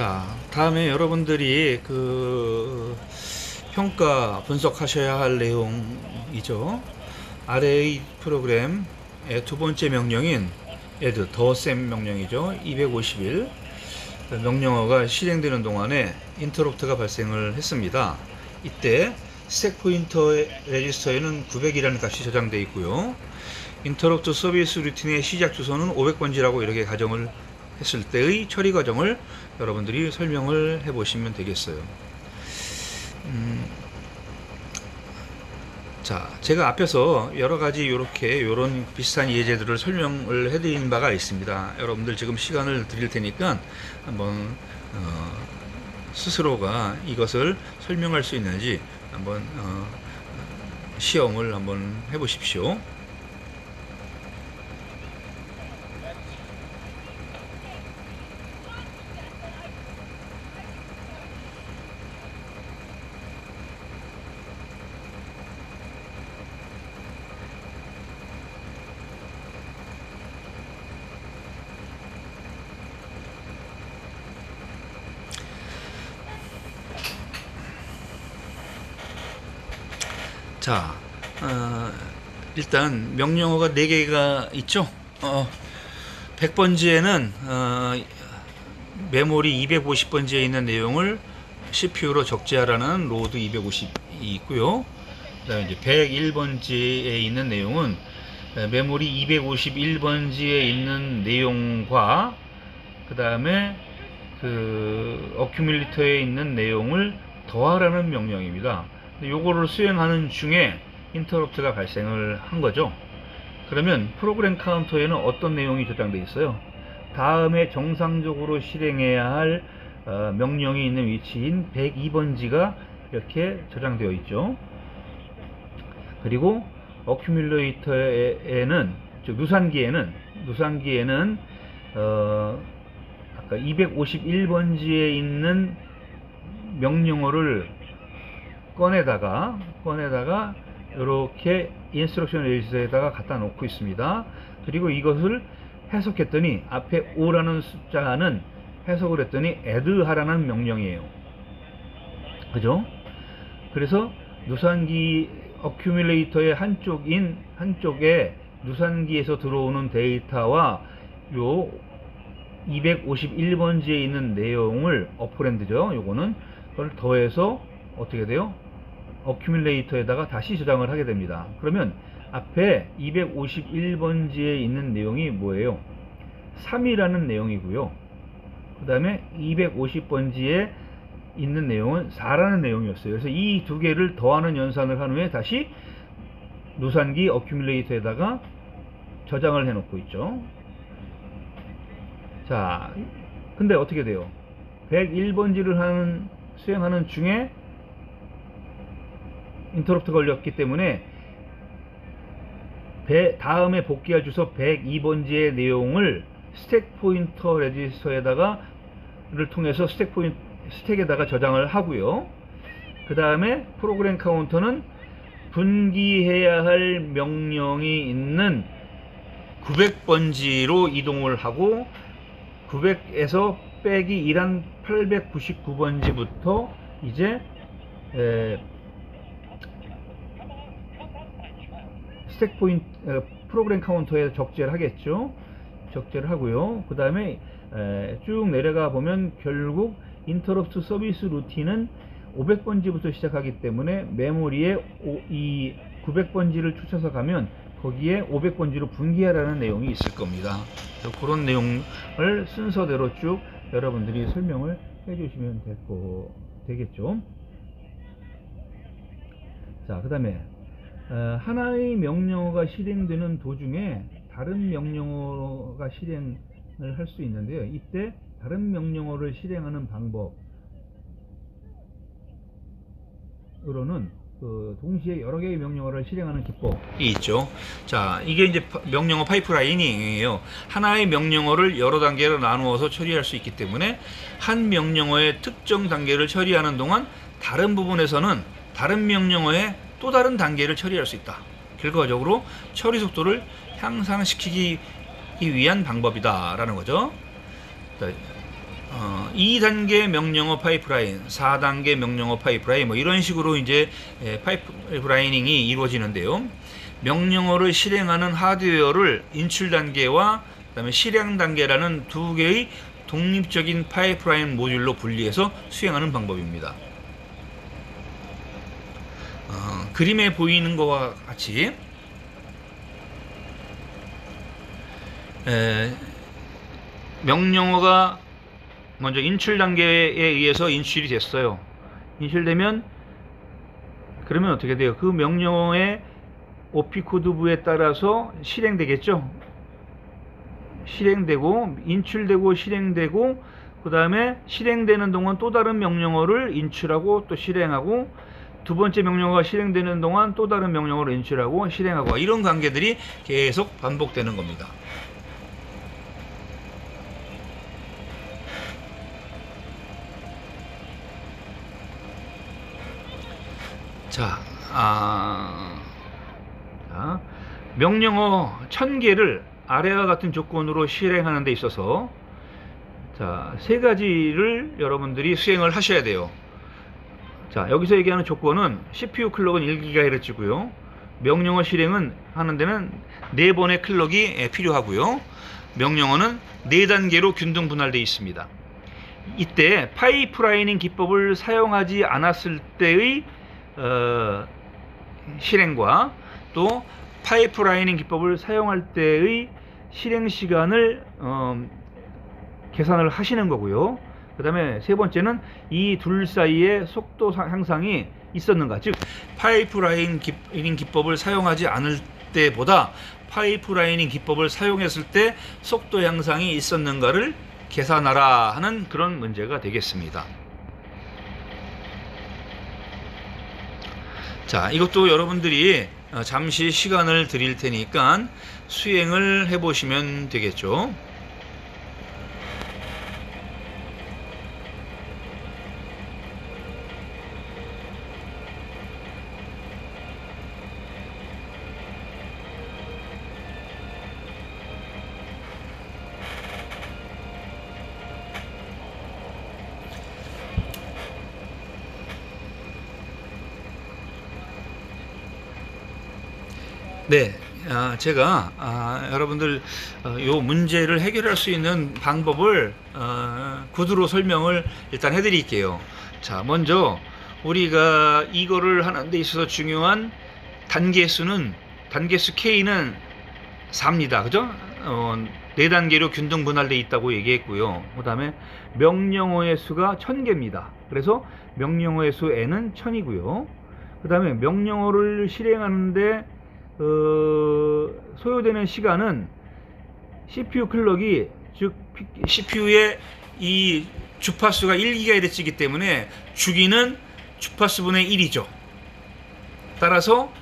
자, 다음에 여러분들이 평가 분석하셔야 할 내용이죠. 아래의 프로그램의 두 번째 명령인 add 더 명령이죠. 251 명령어가 실행되는 동안에 인터럽트가 발생을 했습니다. 이때 스택 포인터 레지스터에는 900이라는 값이 저장되어 있고요. 인터럽트 서비스 루틴의 시작 주소는 500번지라고 이렇게 가정을 했을 때의 처리 과정을 여러분들이 설명을 해 보시면 되겠어요. 자, 제가 앞에서 여러가지 요런 비슷한 예제들을 설명을 해드린 바가 있습니다. 여러분들 지금 시간을 드릴 테니까 한번 스스로가 이것을 설명할 수 있는지 한번 시험을 한번 해 보십시오. 자, 일단 명령어가 4개가 있죠. 100번지에는 메모리 250번지에 있는 내용을 CPU로 적재하라는 로드 250이 있고요. 그 다음에 이제 101번지에 있는 내용은 메모리 251번지에 있는 내용과 그 다음에 어큐뮬레이터에 있는 내용을 더하라는 명령입니다. 요거를 수행하는 중에 인터럽트가 발생을 한 거죠. 그러면 프로그램 카운터에는 어떤 내용이 저장되어 있어요? 다음에 정상적으로 실행해야 할 명령이 있는 위치인 102번지가 이렇게 저장되어 있죠. 그리고 어큐뮬레이터에는, 즉 누산기에는 아까 251번지에 있는 명령어를 꺼내다가 이렇게 인스트럭션 레지스터에다가 갖다 놓고 있습니다. 그리고 이것을 해석했더니 앞에 5라는 숫자는 해석을 했더니 add 하라는 명령이에요. 그죠? 그래서 누산기 어큐뮬레이터의 한쪽에 누산기에서 들어오는 데이터와 요 251번지에 있는 내용을 어퍼랜드죠. 요거는 그걸 더해서 어떻게 돼요? 어큐뮬레이터에다가 다시 저장을 하게 됩니다. 그러면 앞에 251번지에 있는 내용이 뭐예요? 3이라는 내용이고요. 그 다음에 250번지에 있는 내용은 4라는 내용이었어요. 그래서 이 두 개를 더하는 연산을 한 후에 다시 누산기 어큐뮬레이터에다가 저장을 해 놓고 있죠. 자, 근데 어떻게 돼요? 101번지를 수행하는 중에 인터럽트 걸렸기 때문에 다음에 복귀할 주소 102번지의 내용을 스택 포인터 레지스터를 통해서 스택에다가 저장을 하고요. 그 다음에 프로그램 카운터는 분기해야 할 명령이 있는 900번지로 이동을 하고 900에서 빼기 1한 899번지부터 이제 스택 포인트 프로그램 카운터에 적재를 하겠죠. 적재를 하고요. 그 다음에 쭉 내려가 보면 결국 인터럽트 서비스 루틴은 500번지부터 시작하기 때문에 메모리에 이 900번지를 쫓아서 가면 거기에 500번지로 분기하라는 내용이 있을 겁니다. 그런 내용을 순서대로 쭉 여러분들이 설명을 해주시면 되겠죠. 자, 그 다음에 하나의 명령어가 실행되는 도중에 다른 명령어가 실행을 할 수 있는데요. 이때 다른 명령어를 실행하는 방법으로는 동시에 여러 개의 명령어를 실행하는 기법이 있죠. 자, 이게 이제 명령어 파이프라인이에요. 하나의 명령어를 여러 단계로 나누어서 처리할 수 있기 때문에 한 명령어의 특정 단계를 처리하는 동안 다른 부분에서는 다른 명령어의 또 다른 단계를 처리할 수 있다. 결과적으로 처리 속도를 향상시키기 위한 방법이다 라는 거죠. 2단계 명령어 파이프라인, 4단계 명령어 파이프라인 뭐 이런 식으로 이제 파이프라이닝이 이루어지는데요. 명령어를 실행하는 하드웨어를 인출 단계와 그다음에 실행 단계라는 두 개의 독립적인 파이프라인 모듈로 분리해서 수행하는 방법입니다. 그림에 보이는 것과 같이 명령어가 먼저 인출 단계에 의해서 인출이 됐어요. 인출되면 그러면 어떻게 돼요? 그 명령어의 OP 코드부에 따라서 실행되겠죠. 실행되고 인출되고 실행되고 그 다음에 실행되는 동안 또 다른 명령어를 인출하고 또 실행하고 두 번째 명령어가 실행되는 동안 또 다른 명령어를 인출하고 실행하고 이런 관계들이 계속 반복되는 겁니다. 자, 명령어 1000개를 아래와 같은 조건으로 실행하는 데 있어서 자, 세 가지를 여러분들이 수행을 하셔야 돼요. 자, 여기서 얘기하는 조건은 CPU 클럭은 1GHz고요. 명령어 실행은 하는 데는 4번의 클럭이 필요하고요. 명령어는 4단계로 균등 분할되어 있습니다. 이때 파이프라이닝 기법을 사용하지 않았을 때의 실행과 또 파이프라이닝 기법을 사용할 때의 실행 시간을 계산을 하시는 거고요. 그 다음에 세 번째는 이 둘 사이에 속도 향상이 있었는가, 즉 파이프라이닝 기법을 사용하지 않을 때보다 파이프라이닝 기법을 사용했을 때 속도 향상이 있었는가를 계산하라 하는 그런 문제가 되겠습니다. 자, 이것도 여러분들이 잠시 시간을 드릴 테니까 수행을 해 보시면 되겠죠. 네, 제가 여러분들 요 문제를 해결할 수 있는 방법을 구두로 설명을 일단 해드릴게요. 자, 먼저 우리가 이거를 하는 데 있어서 중요한 단계수 K는 4입니다. 그죠? 4단계로 균등 분할되어 있다고 얘기했고요. 그 다음에 명령어의 수가 1000개입니다. 그래서 명령어의 수 N은 1000이고요. 그 다음에 명령어를 실행하는데 소요되는 시간은 CPU 클럭이, 즉 CPU의 이 주파수가 1GHz이기 때문에 주기는 주파수분의 1이죠. 따라서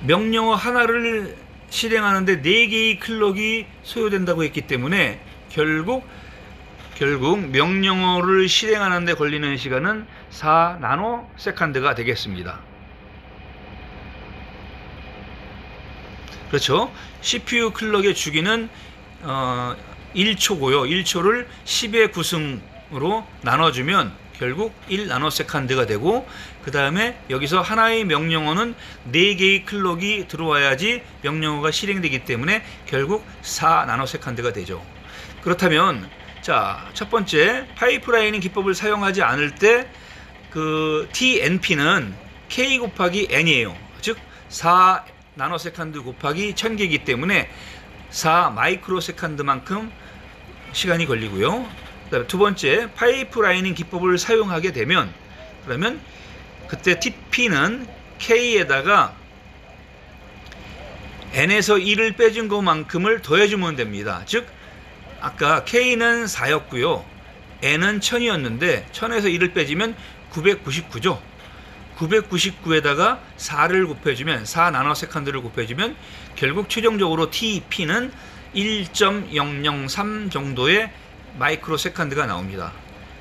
명령어 하나를 실행하는데 4개의 클럭이 소요된다고 했기 때문에 결국 명령어를 실행하는 데 걸리는 시간은 4나노세컨드가 되겠습니다. 그렇죠? CPU 클럭의 주기는 1초고요. 1초를 10의 9승으로 나눠주면 결국 1나노세컨드가 되고, 그 다음에 여기서 하나의 명령어는 4개의 클럭이 들어와야지 명령어가 실행되기 때문에 결국 4나노세컨드가 되죠. 그렇다면 자, 첫 번째 파이프라이닝 기법을 사용하지 않을 때 그 TNP는 K 곱하기 N이에요. 즉 4나노세컨드 곱하기 1000개이기 때문에 4마이크로세컨드만큼 시간이 걸리고요. 그다음에 두 번째, 파이프라이닝 기법을 사용하게 되면 그러면 그때 TP는 K에다가 N에서 1을 빼준 것만큼을 더해주면 됩니다. 즉 아까 K는 4였고요. N은 1000이었는데 1000에서 1을 빼주면 999죠. 999에다가 4를 곱해주면 4나노세컨드를 곱해주면 결국 최종적으로 TP는 1.003 정도의 마이크로세컨드가 나옵니다.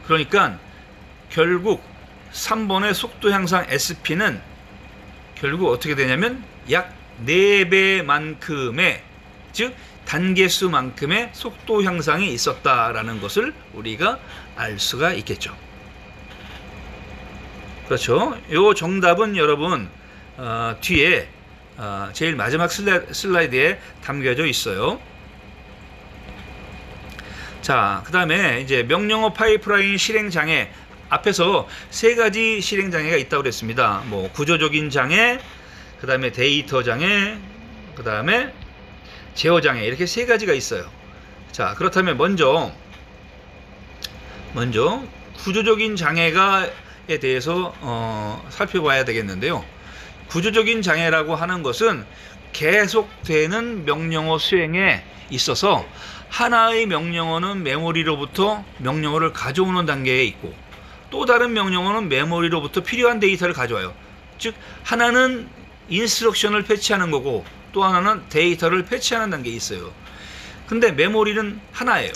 그러니까 결국 3번의 속도 향상 SP는 결국 어떻게 되냐면 약 4배만큼의, 즉 단계수만큼의 속도 향상이 있었다라는 것을 우리가 알 수가 있겠죠. 그렇죠. 요 정답은 여러분 뒤에 제일 마지막 슬라이드에 담겨져 있어요. 자, 그 다음에 이제 명령어 파이프라인 실행 장애, 앞에서 세 가지 실행 장애가 있다고 그랬습니다. 뭐 구조적인 장애, 그 다음에 데이터 장애, 그 다음에 제어 장애, 이렇게 세 가지가 있어요. 자, 그렇다면 먼저 구조적인 장애에 대해서 살펴봐야 되겠는데요. 구조적인 장애라고 하는 것은 계속되는 명령어 수행에 있어서 하나의 명령어는 메모리로부터 명령어를 가져오는 단계에 있고, 또 다른 명령어는 메모리로부터 필요한 데이터를 가져와요. 즉 하나는 인스트럭션을 패치하는 거고, 또 하나는 데이터를 패치하는 단계에 있어요. 근데 메모리는 하나예요.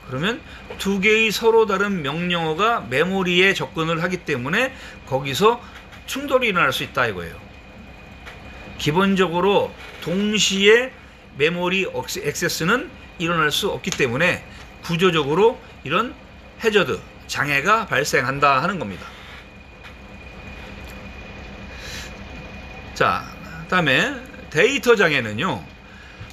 그러면 두 개의 서로 다른 명령어가 메모리에 접근을 하기 때문에 거기서 충돌이 일어날 수 있다 이거예요. 기본적으로 동시에 메모리 액세스는 일어날 수 없기 때문에 구조적으로 이런 해저드, 장애가 발생한다 하는 겁니다. 자, 다음에 데이터 장애는요,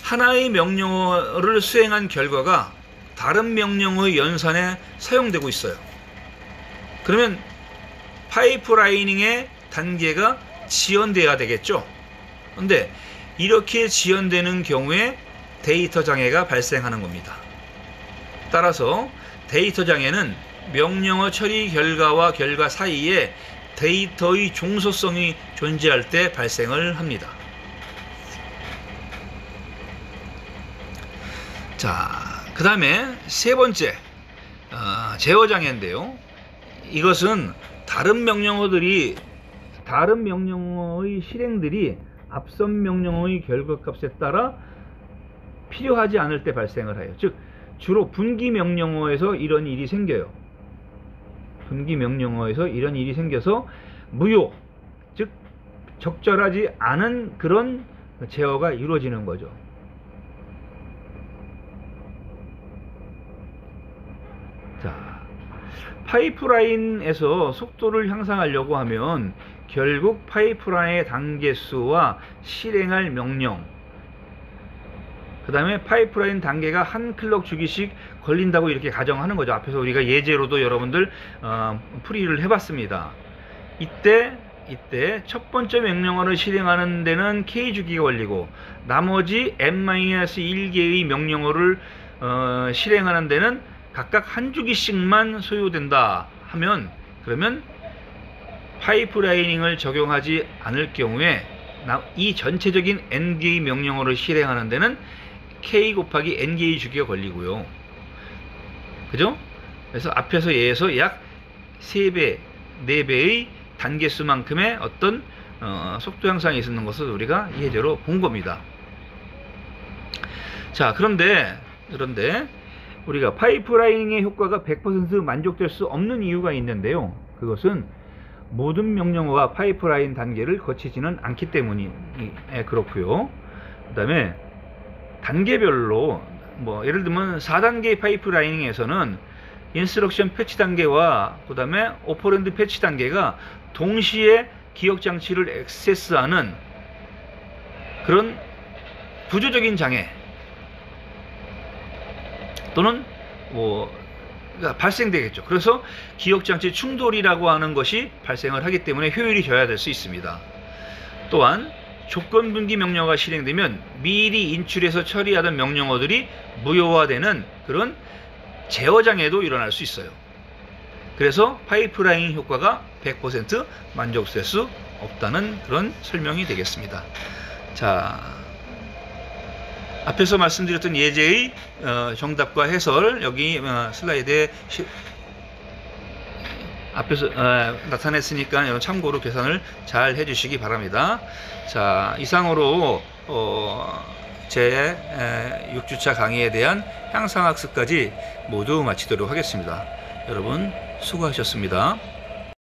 하나의 명령어를 수행한 결과가 다른 명령어의 연산에 사용되고 있어요. 그러면 파이프라이닝의 단계가 지연돼야 되겠죠. 근데 이렇게 지연되는 경우에 데이터 장애가 발생하는 겁니다. 따라서 데이터 장애는 명령어 처리 결과와 결과 사이에 데이터의 종소성이 존재할 때 발생을 합니다. 자, 그 다음에 세 번째 제어 장애인데요. 이것은 다른 명령어의 실행들이 앞선 명령어의 결과값에 따라 필요하지 않을 때 발생을 해요. 즉 주로 분기 명령어에서 이런 일이 생겨요. 분기 명령어에서 이런 일이 생겨서 무효, 즉 적절하지 않은 그런 제어가 이루어지는 거죠. 자, 파이프라인에서 속도를 향상하려고 하면 결국 파이프라인의 단계수와 실행할 명령, 그 다음에 파이프라인 단계가 한 클럭 주기씩 걸린다고 이렇게 가정하는 거죠. 앞에서 우리가 예제로도 여러분들 풀이를 해봤습니다. 이때 첫 번째 명령어를 실행하는 데는 K 주기가 걸리고, 나머지 N-1개의 명령어를 실행하는 데는 각각 한 주기씩만 소요된다 하면, 그러면 파이프라이닝을 적용하지 않을 경우에 이 전체적인 N개의 명령어를 실행하는 데는 K 곱하기 N개의 주기가 걸리고요. 그죠? 그래서 앞에서 예에서 약 3배, 4배의 단계수만큼의 어떤 속도 향상이 있는 것을 우리가 예제로 본 겁니다. 자, 그런데 우리가 파이프라이닝의 효과가 100% 만족될 수 없는 이유가 있는데요. 그것은 모든 명령어가 파이프라인 단계를 거치지는 않기 때문에 그렇고요. 그 다음에 단계별로 예를 들면 4단계 파이프라이닝에서는 인스트럭션 패치 단계와 그 다음에 오퍼랜드 패치 단계가 동시에 기억장치를 액세스하는 그런 구조적인 장애 또는 발생되겠죠. 그래서 기억장치 충돌이라고 하는 것이 발생을 하기 때문에 효율이 저하될 수 있습니다. 또한 조건분기 명령어가 실행되면 미리 인출해서 처리하던 명령어들이 무효화되는 그런 제어장애도 일어날 수 있어요. 그래서 파이프라인 효과가 100% 만족될 수 없다는 그런 설명이 되겠습니다. 자, 앞에서 말씀드렸던 예제의 정답과 해설 여기 슬라이드에 앞에서 나타냈으니까 참고로 계산을 잘 해주시기 바랍니다. 자, 이상으로 제 6주차 강의에 대한 향상학습까지 모두 마치도록 하겠습니다. 여러분 수고하셨습니다.